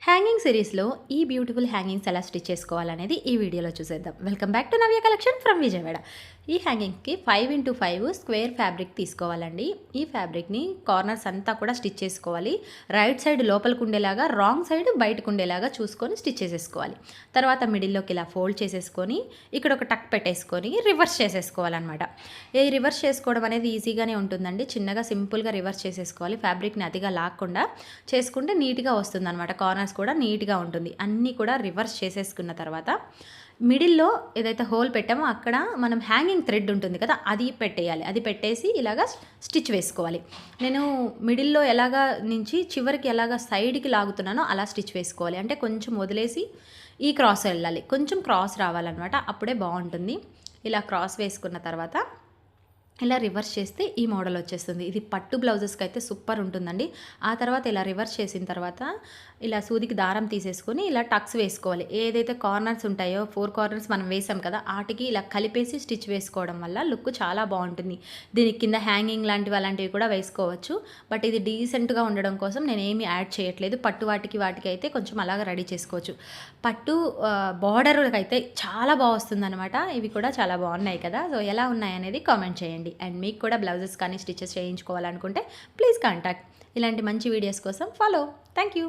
Hanging సిరీస్‌లో ఈ beautiful hangings ఎలా స్టిచ్ చేసుకోవాలనేది ఈ వీడియోలో చూసేద్దాం. Welcome back to Navya collection from Vijayawada. ఈ హ్యాంగింగ్‌కి 5x5 స్క్వేర్ ఫ్యాబ్రిక్ తీసుకోవాలండి. ఈ ఫ్యాబ్రిక్‌ని కార్నర్స్ అంతా కూడా స్టిచ్ చేసుకోవాలి. రైట్ సైడ్ లోపలికి ఉండేలాగా, రాంగ్ సైడ్ బయటకు ఉండేలాగా చూసుకొని స్టిచ్ చేసేసుకోవాలి. తర్వాత మిడిల్‌లోకి ఇలా ఫోల్డ్ చేసేసుకొని, ఇక్కడ ఒక టక్ పెట్టేసుకొని రివర్స్ చేసేసుకోవాలన్నమాట. ఈ రివర్స్ చేసుకోవడం అనేది ఈజీగానే ఉంటుందండి. చిన్నగా సింపుల్‌గా రివర్స్ చేసేసుకోవాలి. ఫ్యాబ్రిక్‌ని అతిగా లాక్కుండా చేసుకుంటే నీట్‌గా వస్తుందన్నమాట. కార్నర్స్ కూడా నీట్గా ఉంటుంది. అన్నీ కూడా రివర్స్ చేసేసుకున్న తర్వాత మిడిల్లో ఏదైతే హోల్ పెట్టామో అక్కడ మనం హ్యాంగింగ్ థ్రెడ్ ఉంటుంది కదా, అది పెట్టేయాలి. అది పెట్టేసి ఇలాగా స్టిచ్ వేసుకోవాలి. నేను మిడిల్లో ఎలాగా నుంచి చివరికి ఎలాగా సైడ్కి లాగుతున్నానో అలా స్టిచ్ వేసుకోవాలి. అంటే కొంచెం వదిలేసి ఈ క్రాస్ వెళ్ళాలి, కొంచెం క్రాస్ రావాలన్నమాట. అప్పుడే బాగుంటుంది. ఇలా క్రాస్ వేసుకున్న తర్వాత ఇలా రివర్స్ చేస్తే ఈ మోడల్ వచ్చేస్తుంది. ఇది పట్టు బ్లౌజెస్కి అయితే సూపర్ ఉంటుందండి. ఆ తర్వాత ఇలా రివర్స్ చేసిన తర్వాత ఇలా సూదికి దారం తీసేసుకొని ఇలా టక్స్ వేసుకోవాలి. ఏదైతే కార్నర్స్ ఉంటాయో 4 కార్నర్స్ మనం వేసాం కదా, వాటికి ఇలా కలిపేసి స్టిచ్ వేసుకోవడం వల్ల లుక్ చాలా బాగుంటుంది. దీని కింద హ్యాంగింగ్ లాంటివి అలాంటివి కూడా వేసుకోవచ్చు. బట్ ఇది డీసెంట్గా ఉండడం కోసం నేను ఏమీ యాడ్ చేయట్లేదు. పట్టు వాటికి అయితే కొంచెం అలాగా రెడీ చేసుకోవచ్చు. పట్టు బార్డర్కి అయితే చాలా బాగా వస్తుందన్నమాట. ఇవి కూడా చాలా బాగున్నాయి కదా. సో ఎలా ఉన్నాయి అనేది కామెంట్ చేయండి. అండ్ మీకు కూడా బ్లౌజెస్ కానీ స్టిచెస్ చేయించుకోవాలనుకుంటే ప్లీజ్ కాంటాక్ట్. ఇలాంటి మంచి వీడియోస్ కోసం ఫాలో. Thank you.